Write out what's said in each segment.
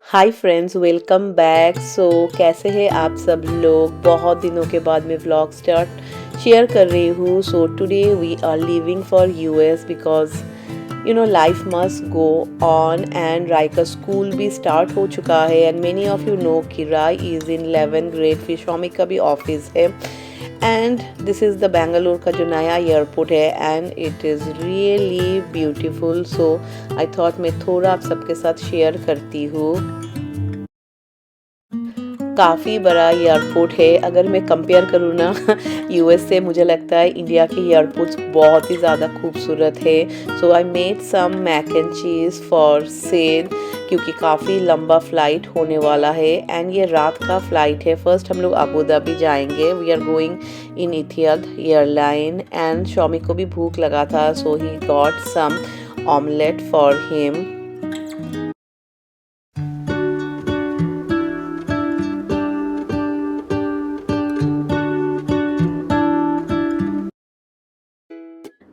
Hi friends, welcome back. कैसे हैं आप सब लोग। बहुत दिनों के बाद मैं व्लॉग शेयर कर रही हूँ। Today we are leaving for US because life must go on and Rai का स्कूल भी स्टार्ट हो चुका है and many of you know कि Rai is in 11th grade. फिर शॉमिक का भी ऑफिस है and this is the Bangalore का जो नया एयरपोर्ट है and it is really beautiful. I thought मैं थोड़ा आप सबके साथ शेयर करती हूँ। काफ़ी बड़ा एयरपोर्ट है। अगर मैं कंपेयर करूँ ना यूएस से, मुझे लगता है इंडिया के एयरपोर्ट्स बहुत ही ज़्यादा खूबसूरत है। I made some mac and cheese for sale क्योंकि काफ़ी लंबा फ़्लाइट होने वाला है एंड ये रात का फ़्लाइट है। फर्स्ट हम लोग अबू धाबी जाएंगे। We are going in Etihad airline and Shomi को भी भूख लगा था, so he got some omelette for him.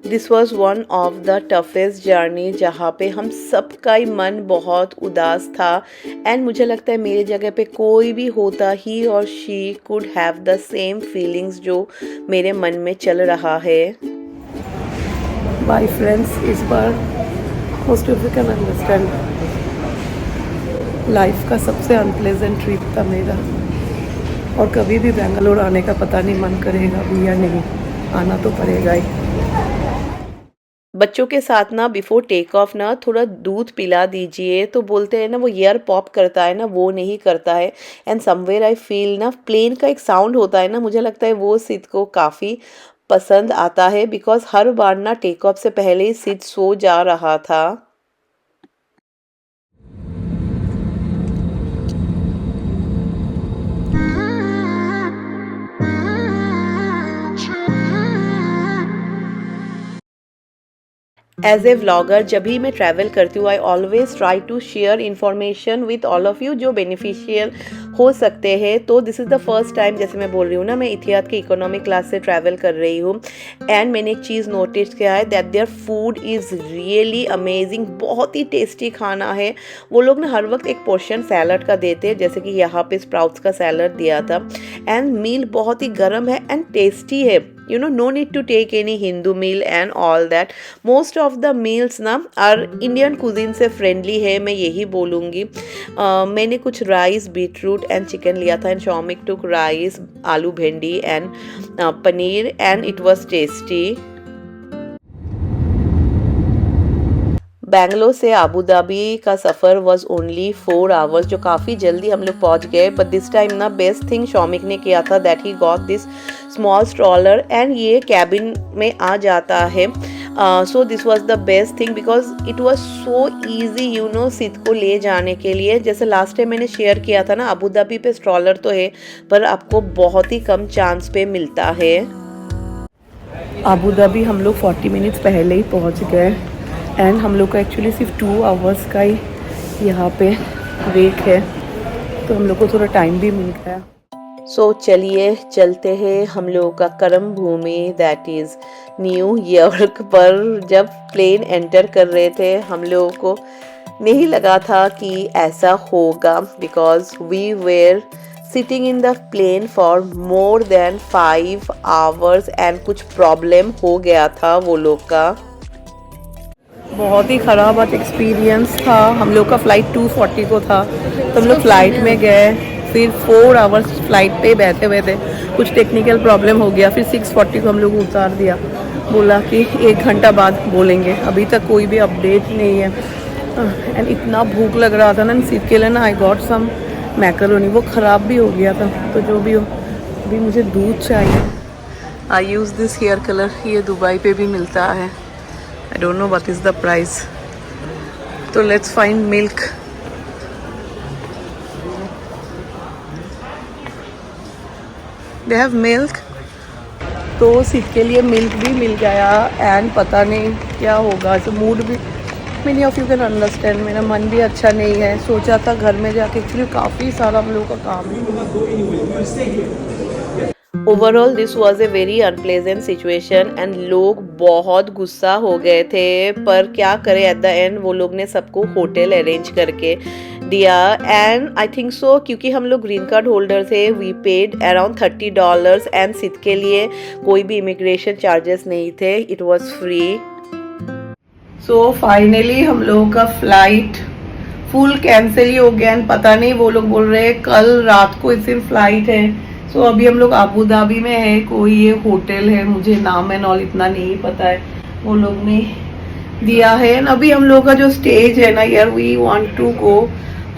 This was one of the toughest journey जहाँ पे हम सबका ही मन बहुत उदास था एंड मुझे लगता है मेरी जगह पे कोई भी होता ही और she could have the same feelings जो मेरे मन में चल रहा है। बाय फ्रेंड्स, इस बार most of you can understand life का सबसे अनप्लेजेंट ट्रिप था मेरा और कभी भी बेंगलोर आने का पता नहीं मन करेगा भी या नहीं, आना तो पड़ेगा ही। बच्चों के साथ ना बिफोर टेक ऑफ ना थोड़ा दूध पिला दीजिए, तो बोलते हैं ना वो ईयर पॉप करता है ना, वो नहीं करता है। एंड समवेयर आई फील ना प्लेन का एक साउंड होता है ना, मुझे लगता है वो सिद को काफ़ी पसंद आता है बिकॉज हर बार ना टेक ऑफ से पहले ही सिद सो जा रहा था। एज ए व्लॉगर जब भी मैं ट्रैवल करती हूँ I always try to share information with all of you जो बेनिफिशियल हो सकते हैं। तो this is the first time, जैसे मैं बोल रही हूँ ना, मैं इतिहाद की इकोनॉमिक क्लास से ट्रैवल कर रही हूँ एंड मैंने एक चीज़ नोटिस किया है that their food is really amazing. बहुत ही टेस्टी खाना है। वो लोग ना हर वक्त एक पोर्शन सैलड का देते हैं, जैसे कि यहाँ पे स्प्राउट्स का सैलड दिया था एंड मील बहुत ही गर्म है एंड टेस्टी है। No need to take any Hindu meal and all that. Most of the meals ना are Indian cuisine से friendly है, मैं यही बोलूँगी। मैंने कुछ राइस, बीटरूट एंड चिकन लिया था एंड शॉमिक टुक राइस, आलू भिंडी and paneer and it was tasty. Bangalore से अबू धाबी का सफ़र वाज ओनली 4 आवर्स, जो काफ़ी जल्दी हम लोग पहुंच गए। बट दिस टाइम ना बेस्ट थिंग शॉमिक ने किया था that he got this small stroller and ये कैबिन में आ जाता है। So this was the best thing because it was so easy Sid को ले जाने के लिए। जैसे लास्ट टाइम मैंने शेयर किया था ना, अबू धाबी पे स्ट्रॉलर तो है पर आपको बहुत ही कम चांस पे मिलता है। अबू धाबी हम लोग 40 मिनट्स पहले ही पहुंच गए एंड हम लोग का एक्चुअली सिर्फ 2 आवर्स का ही यहाँ पे वेट है, तो हम लोग को थोड़ा टाइम भी मिल गया। चलिए चलते हैं हम लोगों का कर्म भूमि दैट इज़ न्यू यॉर्क पर। जब प्लेन एंटर कर रहे थे हम लोगों को नहीं लगा था कि ऐसा होगा because we were sitting in the plane for more than 5 hours and कुछ प्रॉब्लम हो गया था वो लोग का। बहुत ही ख़राब एक्सपीरियंस था। हम लोग का फ़्लाइट 2:40 को था, तो हम लोग फ़्लाइट में गए, फिर 4 आवर्स फ़्लाइट पे बैठे हुए थे। कुछ टेक्निकल प्रॉब्लम हो गया, फिर 6:40 को हम लोग उतार दिया। बोला कि 1 घंटा बाद बोलेंगे। अभी तक कोई भी अपडेट नहीं है एंड इतना भूख लग रहा था ना सीट के लिए ना, आई गॉट सम मैकरोनी। वो ख़राब भी हो गया था, तो जो भी हो अभी मुझे दूध चाहिए। आई यूज़ दिस हेयर कलर, ये दुबई पे भी मिलता है। I don't know what is the price. So let's find milk. They have milk. तो सिद के लिए मिल्क भी मिल गया एंड पता नहीं क्या होगा। तो मूड भी, many of you can understand, मेरा मन भी अच्छा नहीं है। सोचा था घर में जाके, एक्चुअली काफ़ी सारा हम लोगों का काम है। Overall this was a very unpleasant situation and लोग बहुत गुस्सा हो गए थे, पर क्या करें, एट द एंड वो लोग ने सबको होटल अरेंज करके दिया। एंड आई थिंक सो क्योंकि हम लोग ग्रीन कार्ड होल्डर थे, we paid around $30 and seat के लिए कोई भी इमिग्रेशन चार्जेस नहीं थे, it was free. So finally हम लोगों का फ्लाइट फुल कैंसिल ही हो गया एंड पता नहीं, वो लोग बोल रहे हैं कल रात को इस दिन फ्लाइट है। सो अभी हम लोग अबू धाबी में है, कोई ये होटल है, मुझे नाम एंड ऑल इतना नहीं पता है, वो लोग ने दिया है। एंड अभी हम लोग का जो स्टेज है ना यार, we want to go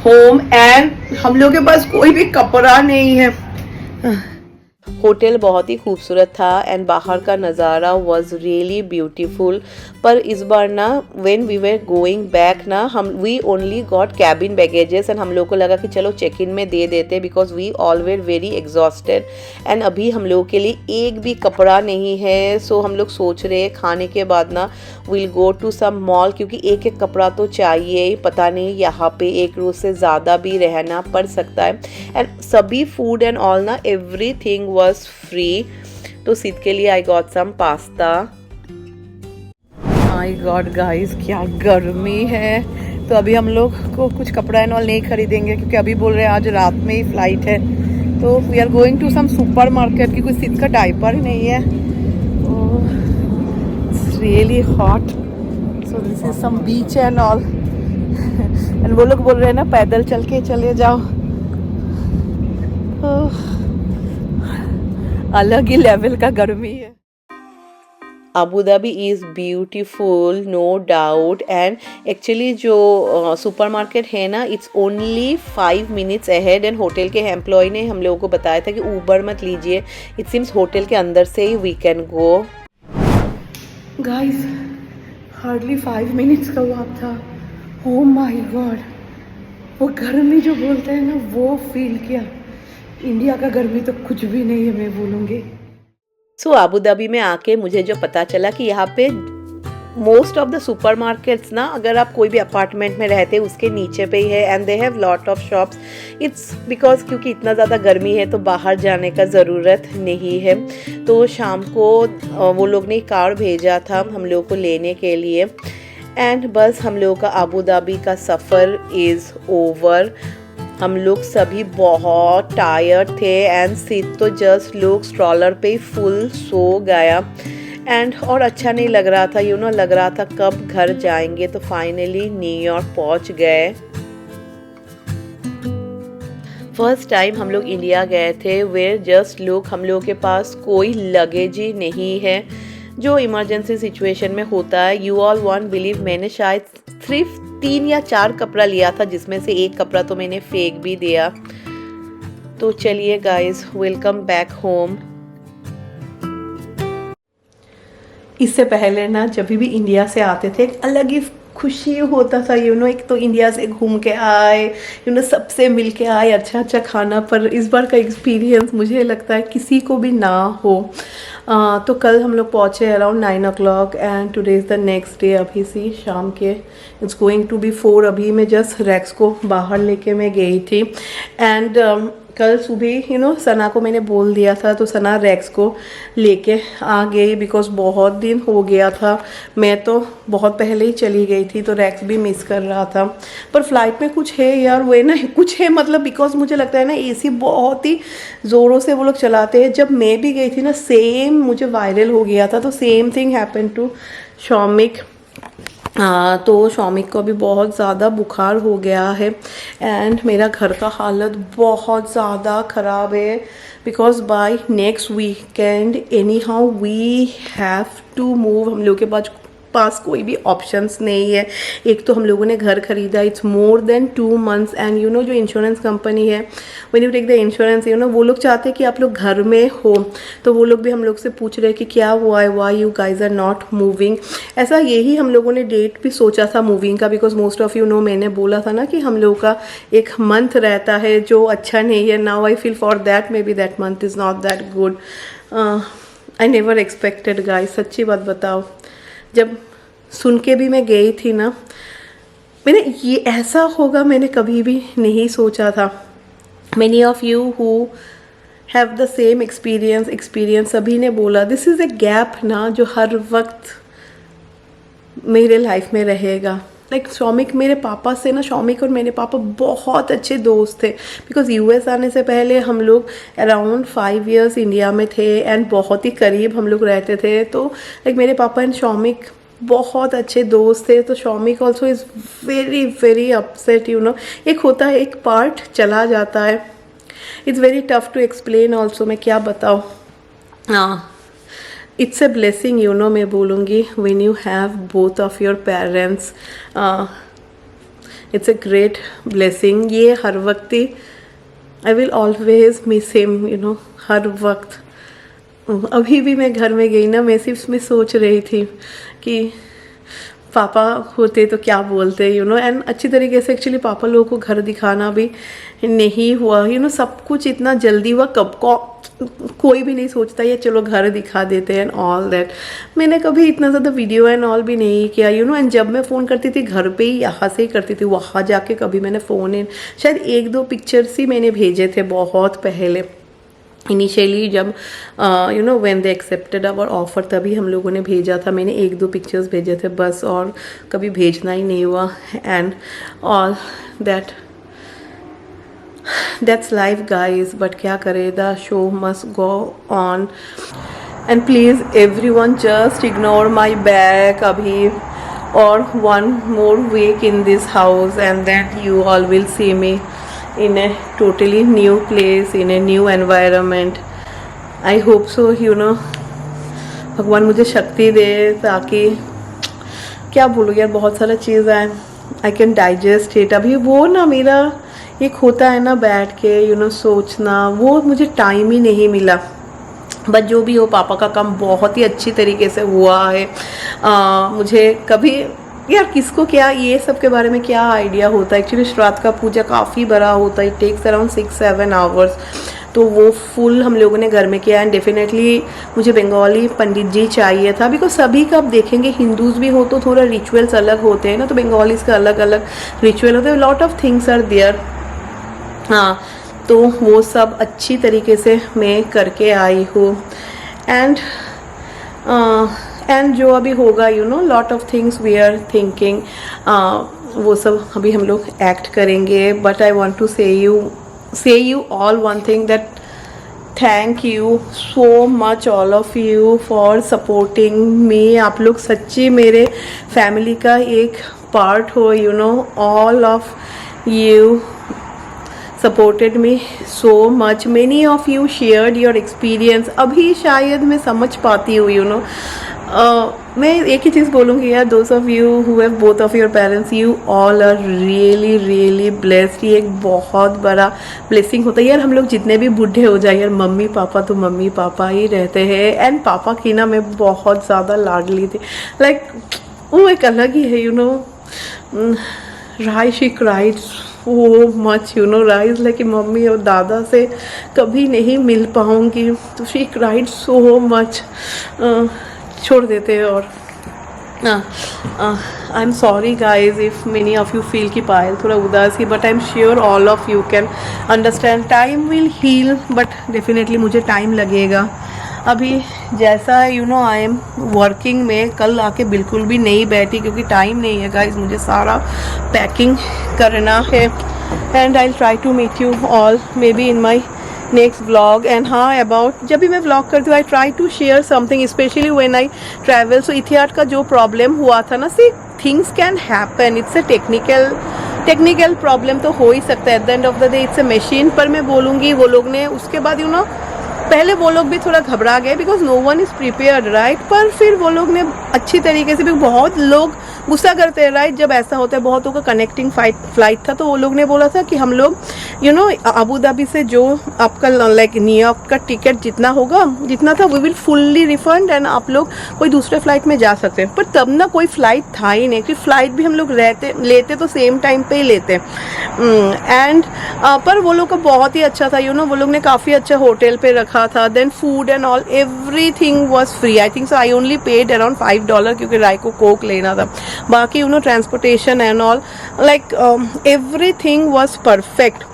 home and हम लोग के पास कोई भी कपड़ा नहीं है। होटल बहुत ही खूबसूरत था एंड बाहर का नज़ारा वॉज रियली ब्यूटीफुल, पर इस बार ना when we were going back ना हम we only got cabin baggages and हम लोग को लगा कि चलो चेक इन में दे देते because we all were very exhausted and अभी हम लोगों के लिए एक भी कपड़ा नहीं है। सो हम लोग सोच रहे हैं खाने के बाद ना will go to some mall, क्योंकि एक एक कपड़ा तो चाहिए, पता नहीं यहाँ पे एक रोज से ज़्यादा भी रहना पड़ सकता है। एंड सभी फूड एंड ऑल ना एवरीथिंग वॉज फ्री। तो सिद्ध के लिए I got some pasta. My god guys, क्या गर्मी है। तो अभी हम लोग को कुछ कपड़ा एंड ऑल नहीं खरीदेंगे क्योंकि अभी बोल रहे हैं आज रात में ही फ्लाइट है। तो we are going to some super market, क्योंकि सिद्ध का डायपर ही नहीं है। It's really hot, so this is some beach and all and वो लोग बोल रहे हैं ना पैदल चल के चले जाओ। अलग ही लेवल का गर्मी है। Abu Dhabi is beautiful no doubt and actually जो सुपरमार्केट है ना it's only 5 minutes ahead and hotel के एम्प्लॉय ने हम लोगों को बताया था कि ऊबर मत लीजिए, इट सिम्स होटल के अंदर से ही we can go. Guys hardly 5 minutes का वॉक था। ओ माय गॉड, वो गर्मी जो बोलते हैं ना वो फील किया। इंडिया का गर्मी तो कुछ भी नहीं है, मैं बोलूँगी। सो अबू धाबी में आके मुझे जो पता चला कि यहाँ पे मोस्ट ऑफ द सुपरमार्केट्स ना, अगर आप कोई भी अपार्टमेंट में रहते हैं उसके नीचे पे ही है and they have lot of shops. It's because क्योंकि इतना ज़्यादा गर्मी है तो बाहर जाने का ज़रूरत नहीं है। तो शाम को वो लोग ने कार भेजा था हम लोगों को लेने के लिए एंड बस हम लोगों का अबू धाबी का सफ़र इज़ ओवर। हम लोग सभी बहुत टायर्ड थे एंड सिर्फ तो जस्ट लोग स्ट्रॉलर पे ही फुल सो गया एंड और अच्छा नहीं लग रहा था, यू नो, लग रहा था कब घर जाएंगे। तो फाइनली न्यूयॉर्क पहुंच गए। फर्स्ट टाइम हम लोग इंडिया गए थे वेयर जस्ट लोग हम लोगों के पास कोई लगेज ही नहीं है, जो इमरजेंसी सिचुएशन में होता है। यू ऑल वॉन्ट बिलीव, मैंने शायद सिर्फ 3 या 4 कपड़ा लिया था, जिसमें से एक कपड़ा तो मैंने फेंक भी दिया। तो चलिए गाइस, वेलकम बैक होम। इससे पहले ना जब भी इंडिया से आते थे एक अलग ही खुशी होता था, यू नो, एक तो इंडिया से घूम के आए, यू नो, सबसे मिल के आए, अच्छा अच्छा खाना। पर इस बार का एक्सपीरियंस मुझे लगता है किसी को भी ना हो। तो कल हम लोग पहुँचे around 9 o'clock and today is the next day. अभी सी शाम के इट्स गोइंग टू बी 4। अभी मैं जस्ट रैक्स को बाहर लेके मैं गई थी एंड कल सुबह यू नो सना को मैंने बोल दिया था, तो सना रैक्स को लेके आ गई बिकॉज बहुत दिन हो गया था। मैं तो बहुत पहले ही चली गई थी तो रैक्स भी मिस कर रहा था। पर फ्लाइट में कुछ है यार, वो ना कुछ है, मतलब बिकॉज मुझे लगता है ना एसी बहुत ही ज़ोरों से वो लोग चलाते हैं। जब मैं भी गई थी ना सेम मुझे वायरल हो गया था, तो same thing happen to Shoumik. तो शौमिक को भी बहुत ज़्यादा बुखार हो गया है एंड मेरा घर का हालत बहुत ज़्यादा ख़राब है because by next weekend anyhow we have to move. हम लोग के पास कोई भी ऑप्शंस नहीं है। एक तो हम लोगों ने घर खरीदा, it's more than 2 months and you know जो इंश्योरेंस कंपनी है, when you take the insurance, you know, वो लोग चाहते हैं कि आप लोग घर में हो। तो वो लोग भी हम लोग से पूछ रहे हैं कि क्या हुआ है, why you guys are not moving. ऐसा यही हम लोगों ने डेट भी सोचा था मूविंग का, because most of you no मैंने बोला था ना कि हम लोग का एक मंथ रहता है जो अच्छा नहीं है। Now I feel for that may be that month is not that good. I never expected guys, सच्ची बात बताओ, जब सुन के भी मैं गई थी ना, मैंने ये ऐसा होगा मैंने कभी भी नहीं सोचा था। Many of you who have the same experience सभी ने बोला। दिस इज़ अ गैप ना जो हर वक्त मेरे लाइफ में रहेगा। लाइक शौमिक मेरे पापा से ना, शौमिक और मेरे पापा बहुत अच्छे दोस्त थे, बिकॉज यूएस आने से पहले हम लोग अराउंड 5 years इंडिया में थे एंड बहुत ही करीब हम लोग रहते थे। तो लाइक मेरे पापा एंड शौमिक बहुत अच्छे दोस्त थे। तो Shoumik also is very very upset, you know. एक होता है, एक पार्ट चला जाता है, it's very tough to explain also, मैं क्या बताऊँ। हाँ, it's a blessing, you know, मैं बोलूँगी, when you have both of your parents, it's a great blessing. ये हर वक्त ही I will always miss him, you know, हर वक्त। अभी भी मैं घर में गई ना, मैं सिर्फ मैं सोच रही थी कि पापा होते तो क्या बोलते, यू नो। एंड अच्छी तरीके से एक्चुअली पापा लोगों को घर दिखाना भी नहीं हुआ, यू नो। सब कुछ इतना जल्दी हुआ, कब को कोई भी नहीं सोचता ये चलो घर दिखा देते हैं एंड ऑल दैट। मैंने कभी इतना ज़्यादा वीडियो एंड ऑल भी नहीं किया, यू नो। एंड जब मैं फ़ोन करती थी घर पे ही, यहाँ से ही करती थी, वहाँ जाके कभी मैंने फ़ोन इन, शायद 1-2 पिक्चर्स ही मैंने भेजे थे बहुत पहले इनिशियली, जब you know when they accepted our offer, तभी हम लोगों ने भेजा था। मैंने 1-2 पिक्चर्स भेजे थे बस, और कभी भेजना ही नहीं हुआ and all that. That's life guys, but क्या करे, the show must go on. And please everyone just ignore my back अभी, और 1 more week in this house and then you all will see me in a totally new place, in a new environment. I hope so, you know, भगवान मुझे शक्ति दे, ताकि क्या बोलूँ यार, बहुत सारा चीज़ है, आई कैन डाइजेस्ट इट। अभी वो ना मेरा एक होता है ना बैठ के, यू नो, सोचना, वो मुझे टाइम ही नहीं मिला। बट जो भी हो, पापा का काम बहुत ही अच्छी तरीके से हुआ है। मुझे कभी यार किसको क्या ये सब के बारे में क्या आइडिया होता है। एक्चुअली श्राद्ध का पूजा काफ़ी बड़ा होता है, इट टेक्स अराउंड 6-7 hours। तो वो फुल हम लोगों ने घर में किया एंड डेफिनेटली मुझे बंगाली पंडित जी चाहिए था, बिकॉज सभी का आप देखेंगे, हिंदूज़ भी हो तो थोड़ा रिचुअल्स अलग होते हैं ना, तो बंगालीज़ का अलग अलग रिचुअल होते हैं, lot of things are there. हाँ, तो वो सब अच्छी तरीके से मैं करके आई हूँ एंड जो अभी होगा, you know, lot of things we are thinking, वो सब अभी हम लोग एक्ट करेंगे। But I want to say you all one thing, that thank you so much all of you for supporting me. आप लोग सच्ची मेरे फैमिली का एक पार्ट हो, you know, all of you supported me so much. Many of you shared your experience. अभी शायद मैं समझ पाती हूँ, you know. मैं एक ही चीज़ बोलूँगी यार, those of you who have both of your parents, you all are really really blessed. ये एक बहुत बड़ा blessing होता है यार। हम लोग जितने भी बूढ़े हो जाए यार, मम्मी पापा तो मम्मी पापा ही रहते हैं। एंड पापा की ना मैं बहुत ज़्यादा लाडली थी, लाइक वो एक अलग ही है, you no. She cried so much, you know. Rise like mummy और दादा से कभी नहीं मिल पाऊँगी, तो शी क्राइड so much. छोड़ देते हैं। और I am sorry guys if many of you feel कि पायल थोड़ा उदास ही, but I am sure all of you can understand. Time will heal, but definitely मुझे टाइम लगेगा। अभी जैसा है, you know, I am working में, कल आके बिल्कुल भी नहीं बैठी क्योंकि टाइम नहीं है गाइज, मुझे सारा पैकिंग करना है। And I try to meet you all maybe in my next vlog. And हाँ, अबाउट जब भी मैं व्लॉग करती हूँ, I try to share something, specially when I travel. So Etihad का जो प्रॉब्लम हुआ था ना, see things can happen, it's a technical problem तो हो ही सकता है। At the end of the day it's a machine. पर मैं बोलूँगी वो लोग ने उसके बाद, यू नो, पहले वो लोग भी थोड़ा घबरा गए because no one is prepared, right. पर फिर वो लोग ने अच्छी तरीके से भी, बहुत लोग गुस्सा करते हैं, राइट, जब ऐसा होता है। बहुतों का कनेक्टिंग फ्लाइट था, तो वो लोग ने बोला था कि हम लोग, यू नो, अबू धाबी से जो आपका लाइक न्यूयॉर्क का टिकट जितना होगा, जितना था, we will fully refund and आप लोग कोई दूसरे फ्लाइट में जा सकते हैं। पर तब ना कोई फ़्लाइट था ही नहीं, क्योंकि फ़्लाइट भी हम लोग लेते तो सेम टाइम पे ही लेते। एंड पर वो लोग का बहुत ही अच्छा था, यू नो, वो लोग ने काफ़ी अच्छा होटल पे रखा था। Then food and all everything was free. I think so I only paid around $5 क्योंकि राय को कोक लेना था। बाकी, you know, transportation and all, like everything was perfect.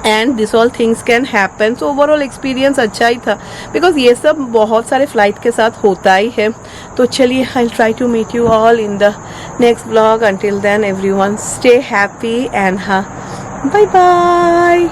And this all things can happen. So overall experience अच्छा ही था, because ये सब बहुत सारे फ्लाइट के साथ होता ही है. तो चलिए, I try to meet you all in the next blog. Until then everyone stay happy and हाँ, बाय बाय.